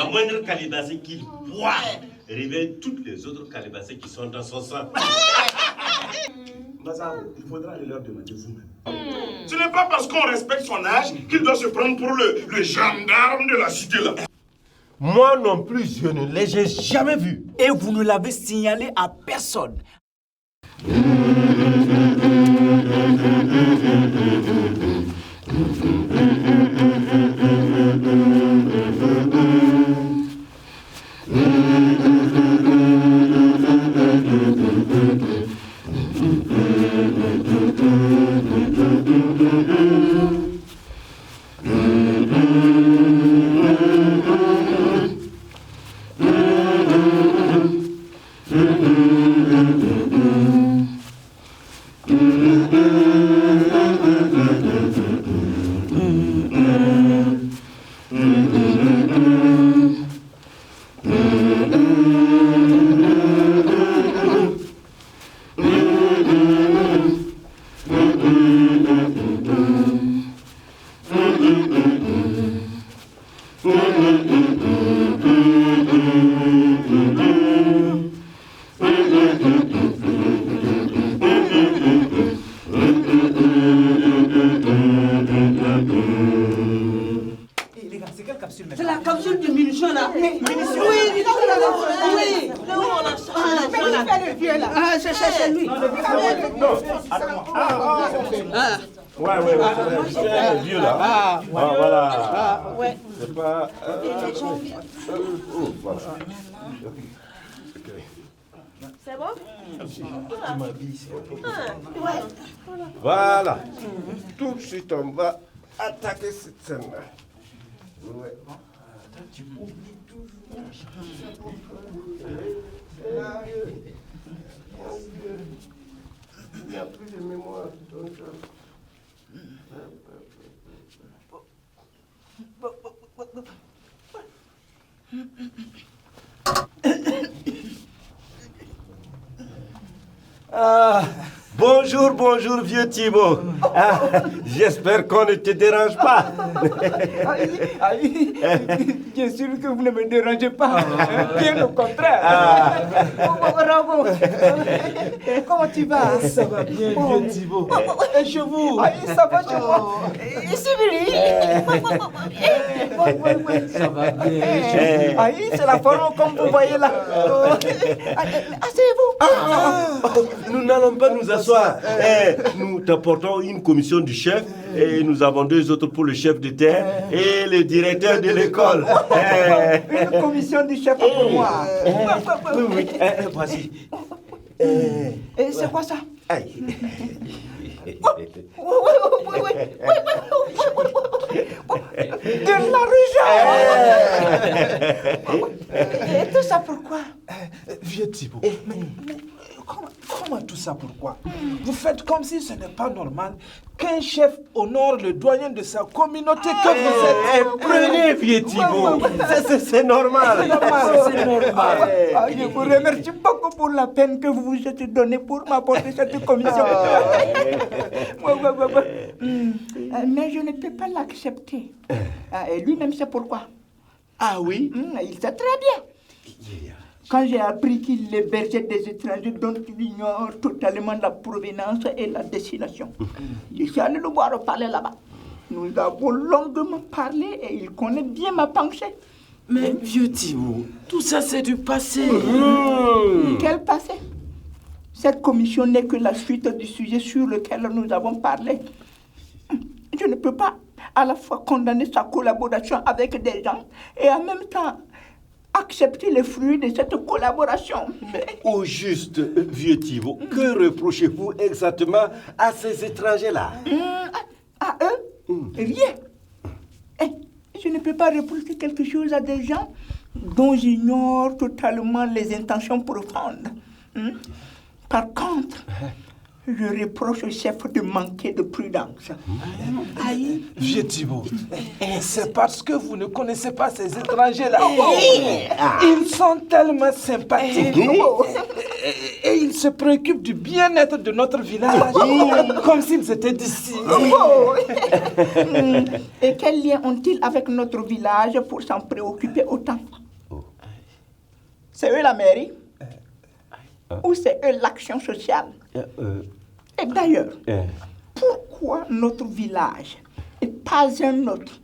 moindre calebasse qu'il boit réveille toutes les autres calebasses qui sont dans son sang. Bazarou, il faudra aller leur demander vous-même. Ce n'est pas parce qu'on respecte son âge qu'il doit se prendre pour le gendarme de la cité là. Moi non plus, je ne l'ai jamais vu. Et vous ne l'avez signalé à personne. C'est la capsule de munitions là. Munitions. Oui, oui. On a changé. Mais qui fait le vieux là? Ah, c'est lui. Non, attends. Ouais, le vieux là. Ah, voilà. Ah, ouais. C'est pas. Voilà. C'est bon? Voilà. Tout de suite, on va attaquer cette scène-là. Ouais. Tu oublies toujours. Il n'y a plus de mémoire. Donc, Bonjour, vieux Thibaut. J'espère qu'on ne te dérange pas. Bien sûr que vous ne me dérangez pas. Bien au contraire. Bravo. Comment tu vas? Ça va bien, vieux Thibaut. Et chez vous? Ça va chez moi. Ici, ça va bien. C'est la forme comme vous voyez là. Asseyez-vous. Nous n'allons pas nous asseoir. Nous t'apportons une commission du chef et nous avons 2 autres pour le chef de terre et le directeur de l'école. Une commission du chef pour moi. Oui. Voici. Et c'est quoi ça? De l'argent. Et tout ça pourquoi? Vieux Thibaut, comment tout ça pourquoi? Vous faites comme si ce n'est pas normal qu'un chef honore le doyen de sa communauté que vous êtes. Prenez, vieux Thibaut. C'est normal. C'est normal. Je vous remercie beaucoup pour la peine que vous vous êtes donnée pour m'apporter cette commission. Mais je ne peux pas l'accepter. Et lui-même sait pourquoi. Ah oui? Il sait très bien. Quand j'ai appris qu'il hébergeait des étrangers dont il ignore totalement la provenance et la destination, je suis allé le voir parler là-bas. Nous avons longuement parlé et il connaît bien ma pensée. Mais vieux Thibaut, tout ça c'est du passé. Quel passé? Cette commission n'est que la suite du sujet sur lequel nous avons parlé. Je ne peux pas à la fois condamner sa collaboration avec des gens et en même temps accepter les fruits de cette collaboration. Mais au juste, vieux Thibaut, que reprochez-vous exactement à ces étrangers-là? À eux? Rien. Je ne peux pas reprocher quelque chose à des gens dont j'ignore totalement les intentions profondes. Par contre, je reproche au chef de manquer de prudence. Aïe. Vieux Thibault, c'est parce que vous ne connaissez pas ces étrangers-là. Ils sont tellement sympathiques. Et ils se préoccupent du bien-être de notre village, comme s'ils étaient d'ici. Et quel lien ont-ils avec notre village pour s'en préoccuper autant? C'est eux la mairie? Ou c'est eux l'action sociale? Et d'ailleurs, pourquoi notre village et pas un autre?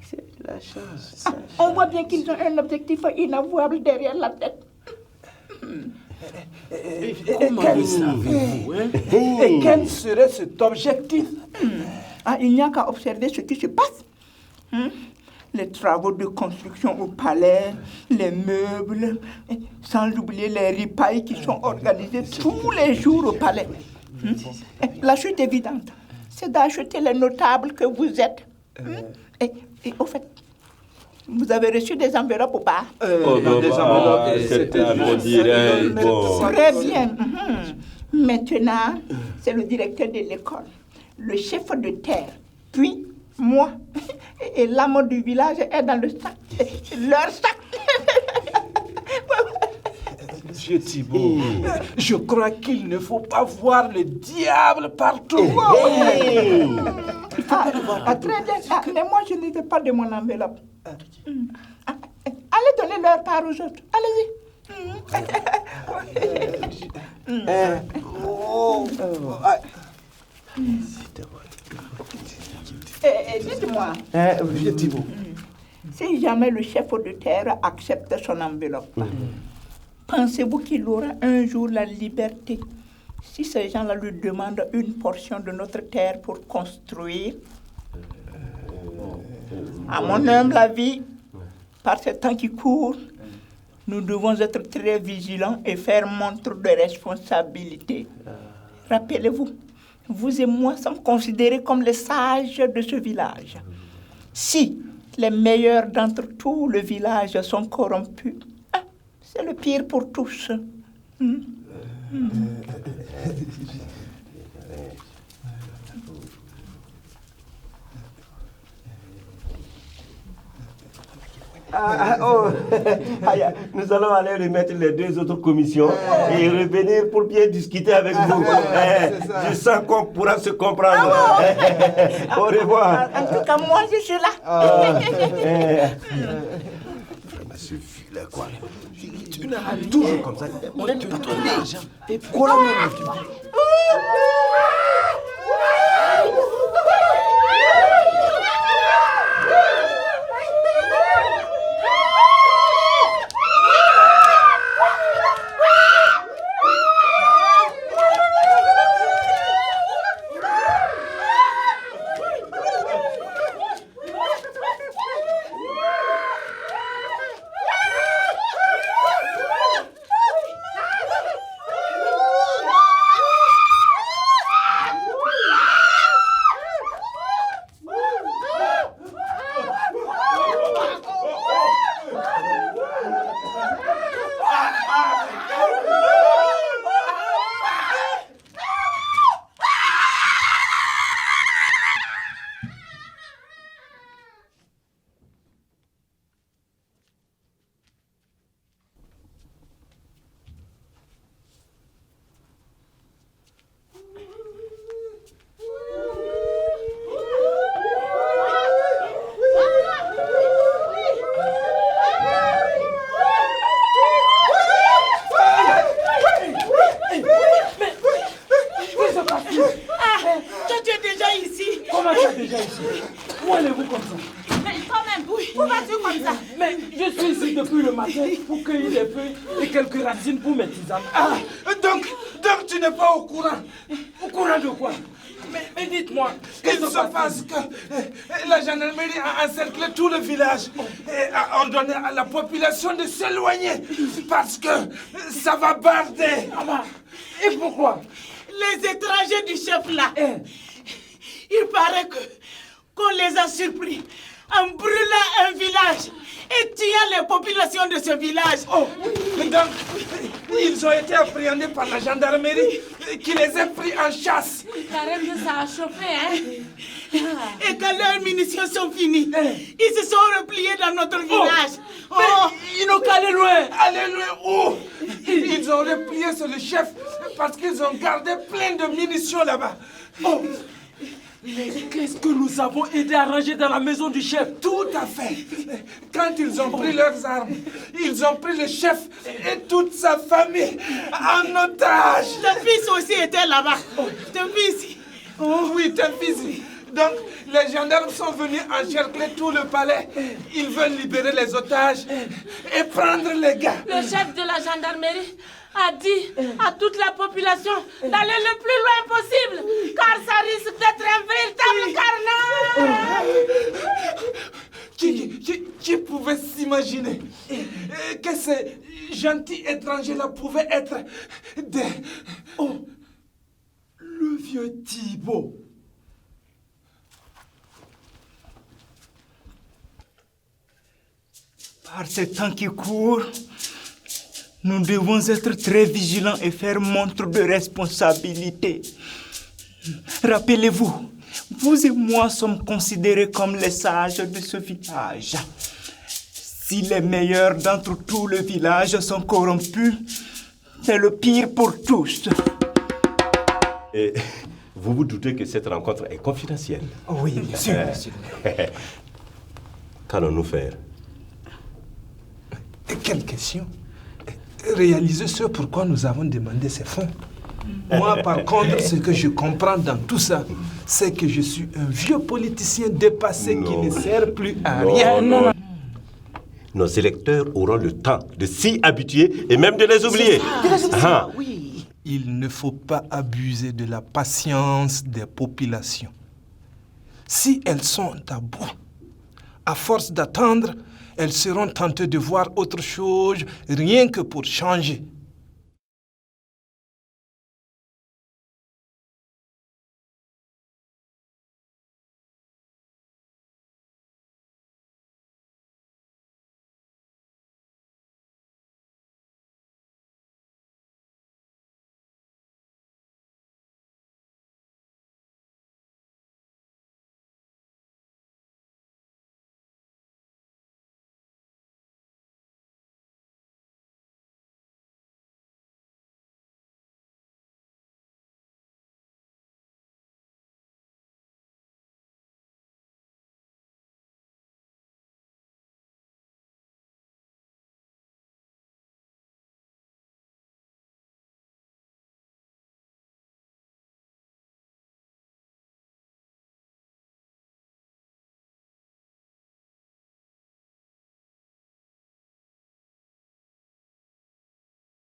C'est la chance. On voit bien qu'ils ont un objectif inavouable derrière la tête. Comment le savez-vous, hein? Et quel serait cet objectif? Il n'y a qu'à observer ce qui se passe. Les travaux de construction au palais, les meubles, sans oublier les ripailles qui sont organisés tous les jours au palais. La chute évidente, c'est d'acheter les notables que vous êtes. Et au fait, vous avez reçu des enveloppes ou pas? Des enveloppes, c'était à mon direct. Très bien. Maintenant, c'est le directeur de l'école, le chef de terre, puis moi. Et l'âme du village est dans le sac. Leur sac. Monsieur Thibault, je crois qu'il ne faut pas voir le diable partout. Très bien. Mais moi, je ne veux pas de mon enveloppe. Allez donner leur part aux autres. Allez-y. Dites-moi, Monsieur Thibault, si jamais le chef de terre accepte son enveloppe, pensez-vous qu'il aura un jour la liberté si ces gens-là lui demandent une portion de notre terre pour construire? À mon humble avis, par ce temps qui court, nous devons être très vigilants et faire montre de responsabilité. Rappelez-vous, vous et moi sommes considérés comme les sages de ce village. Si les meilleurs d'entre tout le village sont corrompus, c'est le pire pour tous. Nous allons aller remettre les deux autres commissions et revenir pour bien discuter avec vous. Je sens qu'on pourra se comprendre. Au revoir. En tout cas, moi, je suis là. Ça suffit là, quoi. Tu n'as toujours comme ça. On te donne l'argent. Et pourquoi Où allez-vous comme ça? Mais quand même, où vas-tu comme ça? Mais je suis ici depuis le matin pour cueillir des feuilles et quelques racines pour mes tisanes. Donc tu n'es pas au courant? Au courant de quoi? Mais dites-moi, Il se passe que la gendarmerie a encerclé tout le village et a ordonné à la population de s'éloigner parce que ça va barder. Et pourquoi? Les étrangers du chef là, il paraît qu'on les a surpris en brûlant un village et tuant les populations de ce village. Ils ont été appréhendés par la gendarmerie qui les a pris en chasse. Carrément, ça a chauffé, hein. Et quand leurs munitions sont finies, ils se sont repliés dans notre village. Ils n'ont qu'à aller loin. Aller loin où? Ils ont replié sur le chef parce qu'ils ont gardé plein de munitions là-bas. Mais qu'est-ce que nous avons aidé à ranger dans la maison du chef? Tout à fait. Quand ils ont pris leurs armes, ils ont pris le chef et toute sa famille en otage. Ton fils aussi était là-bas. Ton fils. Oui, ton fils. Donc, les gendarmes sont venus encercler tout le palais. Ils veulent libérer les otages et prendre les gars. Le chef de la gendarmerie a dit à toute la population d'aller le plus loin possible, car ça risque d'être un véritable carnage. Qui pouvait s'imaginer que ces gentils étrangers-là pouvaient être des... le vieux Thibaut. Par ce temps qui court, nous devons être très vigilants et faire montre de responsabilité. Rappelez-vous, vous et moi sommes considérés comme les sages de ce village. Si les meilleurs d'entre tout le village sont corrompus, c'est le pire pour tous. Et vous vous doutez que cette rencontre est confidentielle? Oui, bien sûr, monsieur. Qu'allons-nous faire? Quelle question? Réaliser ce pourquoi nous avons demandé ces fonds. Moi, par contre, ce que je comprends dans tout ça, c'est que je suis un vieux politicien dépassé qui ne sert plus à rien. Non. Nos électeurs auront le temps de s'y habituer et même de les oublier. Oui. Il ne faut pas abuser de la patience des populations. Si elles sont à bout, à force d'attendre, elles seront tentées de voir autre chose, rien que pour changer.